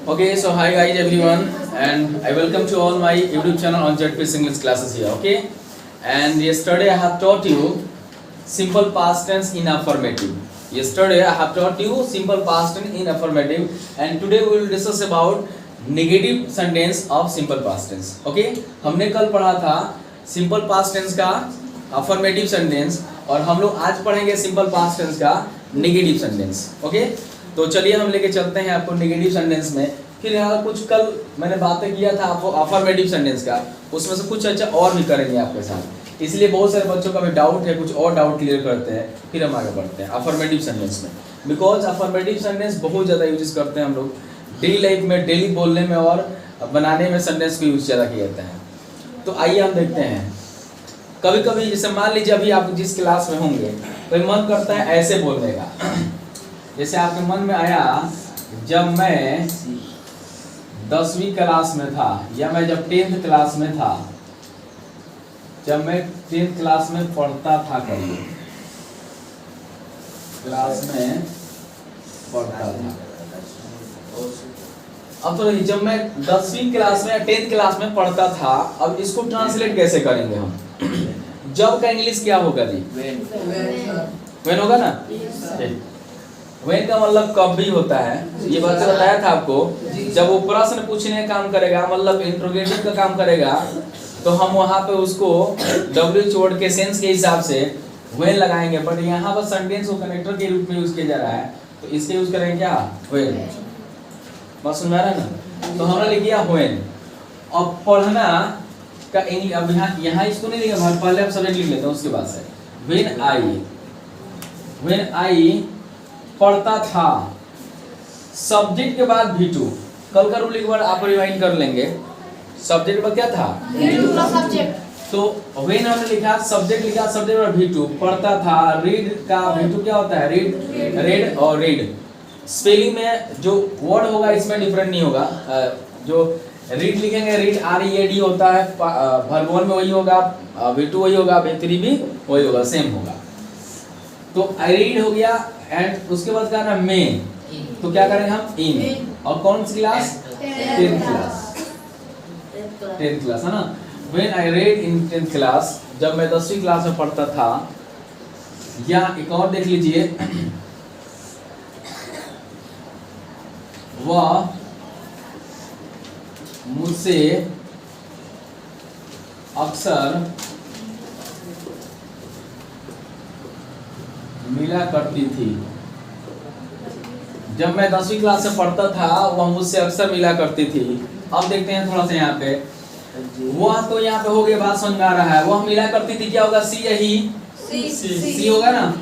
Okay, so hi guys everyone, and I welcome to all my YouTube channel on ZPS English classes here. Okay, and yesterday I have taught you simple past tense in affirmative. Yesterday I have taught you simple past tense in affirmative, and today we will discuss about negative sentence of simple past tense. Okay, हमने कल पढ़ा था simple past tense का affirmative sentence, और हम लोग आज पढ़ेंगे simple past tense का negative sentence. Okay, तो चलिए हम लेके चलते हैं आपको नेगेटिव सेंटेंस में। फिर यहाँ कुछ कल मैंने बातें किया था आपको अफर्मेटिव सेंटेंस का, उसमें से कुछ अच्छा और भी करेंगे आपके साथ। इसलिए बहुत सारे बच्चों का भी डाउट है, कुछ और डाउट क्लियर करते हैं, फिर हम आगे बढ़ते हैं अफर्मेटिव सेंटेंस में। बिकॉज अफर्मेटिव सेंटेंस बहुत ज़्यादा यूज करते हैं हम लोग डेली लाइफ में, डेली बोलने में और बनाने में सेंटेंस को यूज ज़्यादा किया जाता है। तो आइए हम देखते हैं। कभी कभी जैसे मान लीजिए अभी आप जिस क्लास में होंगे तो मन करता है ऐसे बोलने का। जैसे आपके मन में आया जब मैं 10वीं क्लास में था, या मैं जब 10th क्लास में था, जब मैं 10th क्लास में पढ़ता था, करिए क्लास में पढ़ता था। अब तो जब मैं 10वीं क्लास में या 10th क्लास में पढ़ता था, अब इसको ट्रांसलेट कैसे करेंगे हम? जब का इंग्लिश क्या होगा जी? व्हेन होगा ना। व्हेन का मतलब कब भी होता है, ये बात बताया था आपको। जब वो प्रश्न पूछने का काम करेगा, मतलब इंट्रोगेटिव का काम करेगा, तो हम वहाँ पे उसको डब्ल्यू छोड़ के सेंस के हिसाब से व्हेन लगाएंगे। बट यहाँ पर सेंटेंस को कनेक्टर के रूप में यूज किया जा रहा है, तो इसके यूज करेंगे क्या? व्हेन। बात सुन रहा है ना? तो हमने लिख दिया व्हेन। अब पढ़ना का इंग्लिश, अब यहाँ इसको नहीं लिखा, पहले हम सब्जेक्ट लिख लेते हैं, उसके बाद से व्हेन आई पढ़ता था। सब्जेक्ट के बाद V2। कल का रूल एक बार आप रिवाइंड कर लेंगे। सब्जेक्ट पर क्या था? सब्जेक्ट। तो व्हेन हमने लिखा, सब्जेक्ट लिखा, सब्जेक्ट पर V2 पढ़ता था। रीड का V2 क्या होता है? रीड, रेड और रीड। स्पेलिंग में जो वर्ड होगा इसमें डिफरेंट नहीं होगा। जो रीड लिखेंगे, रीड READ होता है, वर्ब 1 में वही होगा, V2 वही होगा, V3 भी वही होगा, सेम होगा। तो आई रीड हो गया, एंड उसके बाद क्या है? में। तो क्या करेंगे हम? इन। और कौन सी class? 10th class. 10th class है ना। When I read in 10th class, जब मैं 10वीं क्लास में पढ़ता था। या एक और देख लीजिए, वह मुझसे अक्सर मिला करती थी। जब मैं 10वीं क्लास से पढ़ता था, वह मुझसे अक्सर मिला करती थी। अब देखते हैं थोड़ा सा यहाँ पे। वह तो यहाँ पे हो गया, बात समझ में आ रहा है। वह मिला करती थी, क्या होगा? सी यही सी होगा ना।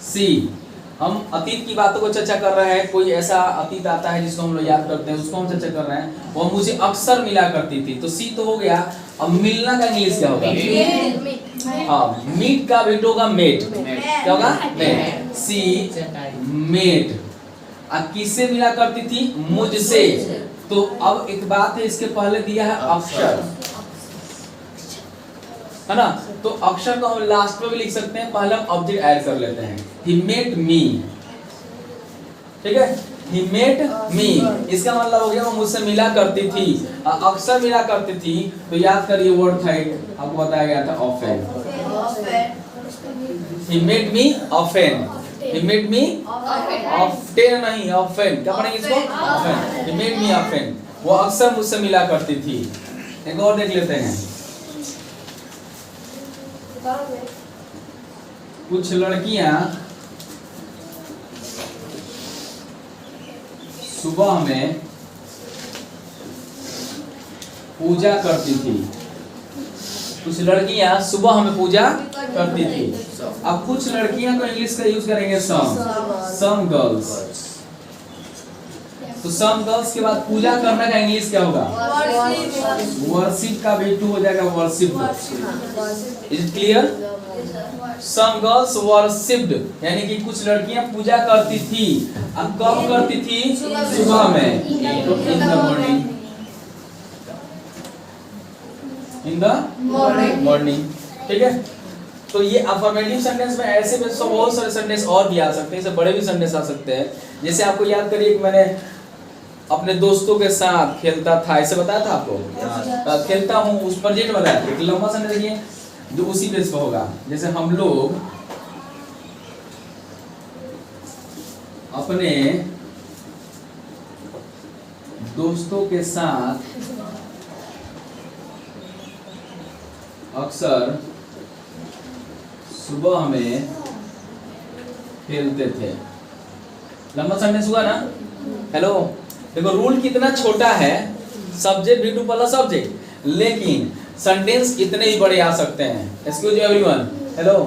सी। हम अतीत की बातों को चर्चा कर रहे हैं। कोई ऐसा अतीत आता है जिसको हम लोग याद करते हैं, उसको हम चर्चा कर रहे हैं। वह मुझे अक्सर मिला करती थी, तो सी तो हो गया। अब मिलना का इंग्लिश क्या होगा? हाँ, मीट का भी होगा मेट। क्या होगा? मेट। See met. अब किससे मिला करती थी? मुझसे। तो अब एक बात है, इसके पहले दिया है अक्षर, है ना। तो अक्षर को हम लास्ट में भी लिख सकते हैं, पहले हम ऑब्जेक्ट ऐड कर लेते हैं। He met me, ठीक है। He met me, इसका मतलब हो गया वो मुझसे मिला करती थी, अक्सर मिला करती थी। तो याद करिए वर्ड था, आपको बताया गया था often। He met me often। He met me often नहीं, often। क्या पढ़ेंगे इसको? often। He met me often, वो अक्सर मुझसे मिला करती थी। एक और देख लेते हैं। कुछ लड़कियां सुबह में पूजा करती थी। कुछ लड़कियां सुबह में पूजा करती थी। अब कुछ लड़कियां को इंग्लिश का यूज करेंगे सम गर्ल्स। तो सम गर्ल्स के बाद पूजा करने का इंग्लिश क्या होगा? वर्शिप का V2 हो जाएगा worship. Is clear? Some girls worshipped, यानी कि कुछ लड़कियां पूजा करती थी। अब कब करती थी? सुबह में। तो इन the morning, in the morning, ठीक है। तो ये अफर्मेटिव सेंटेंस में ऐसे में बहुत सारे सेंटेंस और भी आ सकते हैं, इससे बड़े भी सेंटेंस आ सकते हैं। जैसे आपको याद करिए, मैंने अपने दोस्तों के साथ खेलता था, ऐसे बताया था आपको। खेलता हूँ उस प्रेजेंट बताया था। एक लंबा समय देखिए जो उसी बेस पर होगा। जैसे हम लोग अपने दोस्तों के साथ अक्सर सुबह में खेलते थे। लंबा सेंटेंस हुआ ना। हेलो, देखो रूल कितना छोटा है, सब्जेक्ट V2 प्लस सब्जेक्ट, लेकिन सेंटेंस इतने ही बड़े आ सकते हैं। Excuse everyone, hello,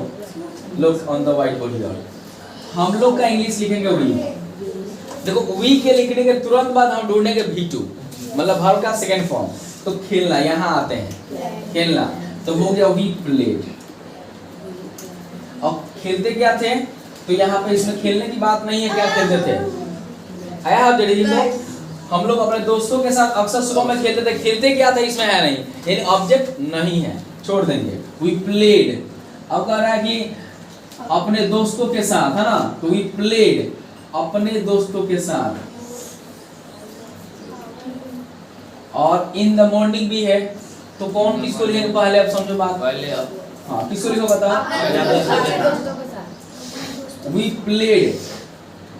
look on the white board here. हम लोग का इंग्लिश लिखेंगे वी। देखो वी के लिखने के तुरंत बाद हम ढूंढेंगे V2, मतलब वर्ब का सेकंड फॉर्म। तो खेलना यहाँ आते हैं, खेलना तो हो गया वी प्लेड। अब खेलते क्या थे, तो यहाँ पे इसमें खेलने की बात नहीं है, क्या खेलते थे आया आप जड़ी लोग। हम लोग अपने दोस्तों के साथ अक्सर सुबह में खेलते थे। खेलते क्या था इसमें है नहीं, यानी ऑब्जेक्ट नहीं है, छोड़ देंगे। We played. अब कह रहा है कि अपने दोस्तों के साथ, है ना, तो वी प्लेड अपने दोस्तों के साथ। और इन द मॉर्निंग भी है, तो कौन किसको लिखेंगे पहले, आप समझो बात पहले। हाँ, किसको लिखो बताओ। We played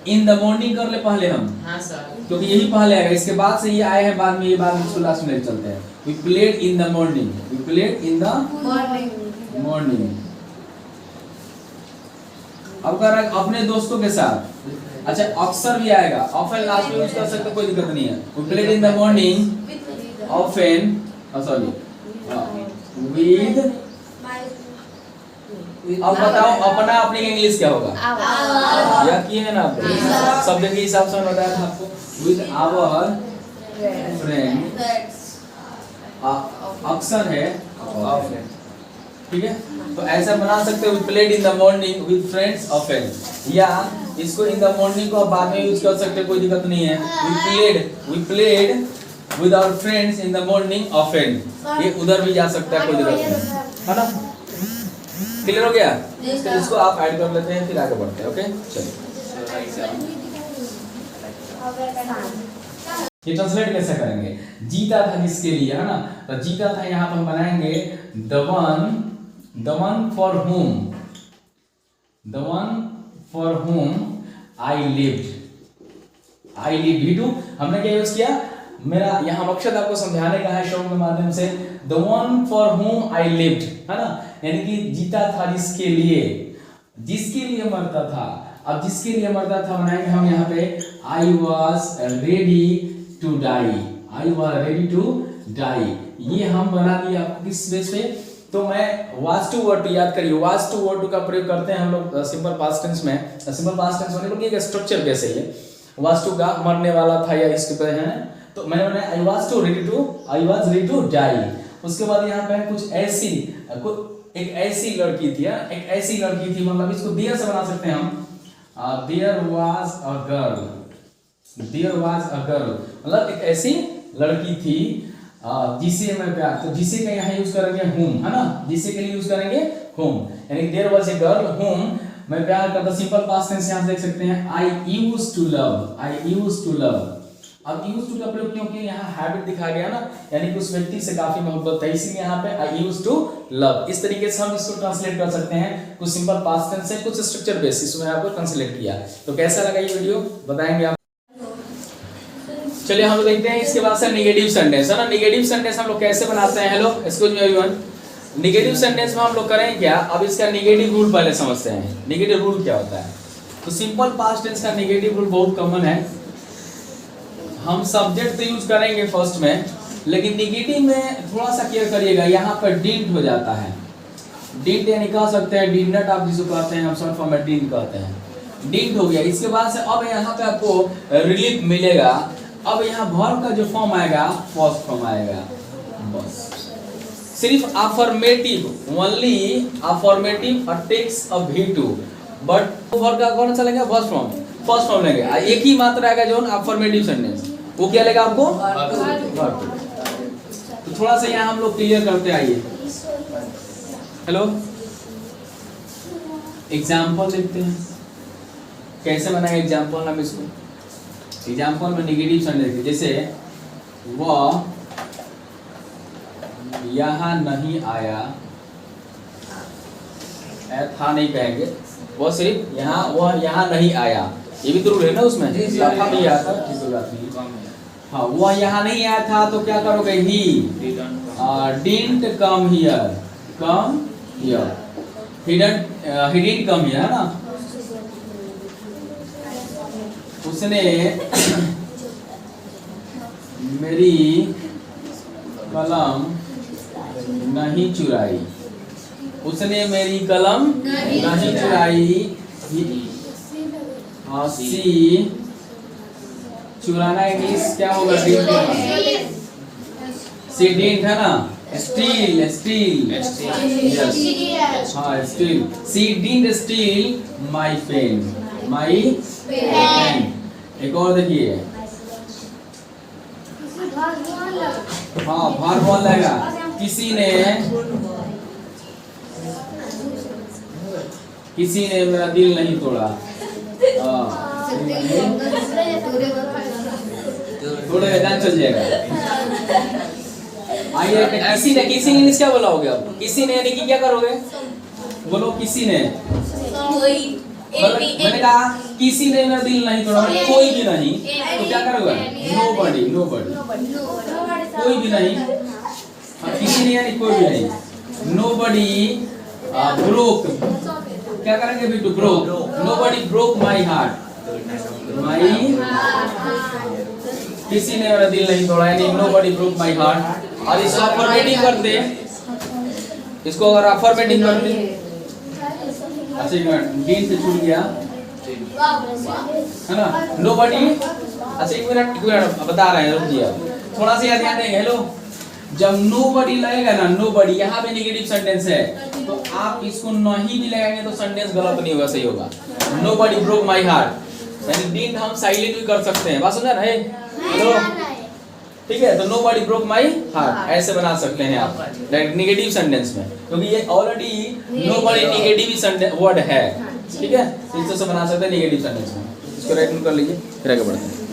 in the morning कर ले पहले हम। हाँ सर, क्योंकि यही पहले आएगा, इसके बाद से ये आए हैं बाद में, ये बाद में इसको लास्ट में चलते हैं। We played in the morning, we played in the morning. अब कर रहा है अपने दोस्तों के साथ। अच्छा, अक्सर भी आएगा, ऑफन लास्ट में यूज कर सकते, कोई दिक्कत नहीं है। We played in the morning often, sorry, with. अब बताओ अपना अपनी इंग्लिश क्या होगा, या किए है ना आप शब्द के हिसाब से बताया था आपको। विद आवर फ्रेंड, अक्सर है, ठीक है। तो ऐसा बना सकते हो, we played in the morning with friends often, या इसको इन द मॉर्निंग को बाद में यूज कर सकते, कोई दिक्कत नहीं है। We played with our friends in the morning often, ये उधर भी जा सकता है, कोई दिक्कत नहीं है ना। क्लियर हो गया। इसको आप ऐड कर लेते हैं, फिर आगे बढ़ते हैं। ओके, चलिए ये ट्रांसलेट कैसे करेंगे। जीता था किसके लिए, है ना, तो जीता था यहाँ पर हम बनाएंगे the one for whom I lived। V2 हमने क्या यूज किया, मेरा यहाँ मकसद आपको समझाने का है शो के माध्यम से। The one for whom I lived, है ना, यानी कि जीता था जिसके लिए मरता था। अब जिसके लिए मरता था बनाएंगे हम यहाँ पे I was ready to die। ये हम बना दिया आपको किस बेस पे, तो मैं was to word to याद करिए, was to word to का प्रयोग करते हैं हम लोग सिंपल पास्ट टेंस में। सिंपल पास्ट टेंस होने पर स्ट्रक्चर कैसे है, was to का मरने वाला था या इसके पे है, तो मैंने बनाया I was ready to die। उसके बाद यहाँ पे कुछ ऐसी, एक ऐसी लड़की थी, एक ऐसी लड़की थी, मतलब इसको देयर से बना सकते हैं हम। देयर वाज अ गर्ल, मतलब एक ऐसी लड़की थी जिसे मैं प्यार, तो जिसे का यहाँ यूज करेंगे whom, है ना, जिसे के लिए यूज करेंगे whom, यानी there was a girl whom मैं प्यार करता। सिंपल पास्ट टेंस यहाँ देख सकते हैं I used to love। अब यूज्ड टू का प्रयोग क्योंकि यहाँ हैबिट दिखा गया ना, यानी कि उस व्यक्ति से काफी मोहब्बत है, इसीलिए यहाँ पे आई यूज्ड टू लव। इस तरीके से हम इसको ट्रांसलेट कर सकते हैं, कुछ सिंपल पास्ट टेंस से, कुछ स्ट्रक्चर बेसिस में आपको ट्रांसलेट किया। तो कैसा लगा ये वीडियो बताएंगे आप। चलिए हम देखते हैं इसके बाद से नेगेटिव सेंटेंस, है ना। नेगेटिव सेंटेंस हम लोग कैसे बनाते हैं। Hello, excuse me everyone, negative sentence में हम लोग करेंगे क्या, अब इसका नेगेटिव रूल पहले समझते हैं। नेगेटिव रूल क्या होता है, तो सिंपल पास्ट टेंस का नेगेटिव रूल बहुत कॉमन है। हम सब्जेक्ट तो यूज करेंगे फर्स्ट में, लेकिन नेगेटिव में थोड़ा सा केयर करिएगा, यहाँ पर डिड हो जाता है। डिड यानी कह सकते हैं डिड नॉट, आप जिसको कहते हैं हम शॉर्ट फॉर्म में डिड कहते हैं, डिड हो गया। इसके बाद से अब यहाँ पे आपको रिलीफ मिलेगा। अब यहाँ वर्ब का जो फॉर्म आएगा फर्स्ट फॉर्म आएगा, बस सिर्फ affirmative, only affirmative takes a V2, but verb का कौन सा लेगा, फर्स्ट फॉर्म लेंगे। एक ही मात्रा आएगा जो अफर्मेटिव सेंटेंस, वो क्या लेगा आपको वर्ब। तो थोड़ा सा यहाँ हम लोग क्लियर करते आइए। हेलो, एग्जाम्पल देखते हैं कैसे बनाए एग्जाम्पल हम इसको। एग्जाम्पल में नेगेटिव सेंटेंस, जैसे वह यहाँ नहीं आया, था नहीं कहेंगे, वो सिर्फ यहाँ, वह यहाँ नहीं आया, ये भी तो रूल है ना उसमें, था नहीं आया था, ठीक है बात नहीं। हाँ, वह यहाँ नहीं आया था तो क्या करोगे, ही didn't come here, come here, he didn't come here, है ना। उसने मेरी कलम नहीं चुराई, उसने मेरी कलम नहीं चुराई, सी चुराना इंग्लिश क्या होगा, सी डिडंट है ना, स्टील, स्टील, हाँ steal, she didn't steal my pen, my pen. एक और देखिए, हाँ भार बहुत लगेगा, किसी ने मेरा दिल नहीं तोड़ा, थोड़ा जान चल जाएगा। आइए, किसी ने इंग्लिश क्या बोला होगा, किसी ने यानी कि क्या करोगे, बोलो किसी ने, मैंने कहा किसी ने मेरा दिल नहीं तोड़ा, कोई भी नहीं, तो क्या करोगे, nobody, कोई भी नहीं, किसी ने यानी कोई भी नहीं, nobody broke, क्या करेंगे बेटू, broke, nobody broke my heart, किसी ने मेरा दिल नहीं तोड़ा, यानी nobody broke my heart। और इसको अफर्मेटिव करते, इसको अगर अफर्मेटिव करते, अच्छा एक मिनट, डीन से छूट गया है ना, nobody, अच्छा एक मिनट बता रहे हैं, रुकिए थोड़ा सा याद देंगे। हेलो, जब nobody लगेगा ना, nobody यहाँ पे नेगेटिव सेंटेंस है, तो आप इसको नहीं भी लगाएंगे तो सेंटेंस गलत नहीं होगा, सही होगा। nobody broke my heart, यानी डिडंट हम साइलेंट भी कर सकते हैं, बात समझा ना, हेलो ठीक है, तो nobody broke my heart ऐसे बना सकते हैं आप नेगेटिव सेंटेंस में, क्योंकि ये ऑलरेडी nobody नेगेटिव वर्ड है, ठीक है, इस तरह से बना सकते हैं नेगेटिव सेंटेंस में। इसको राइट कर लीजिए, फिर आगे बढ़ते हैं।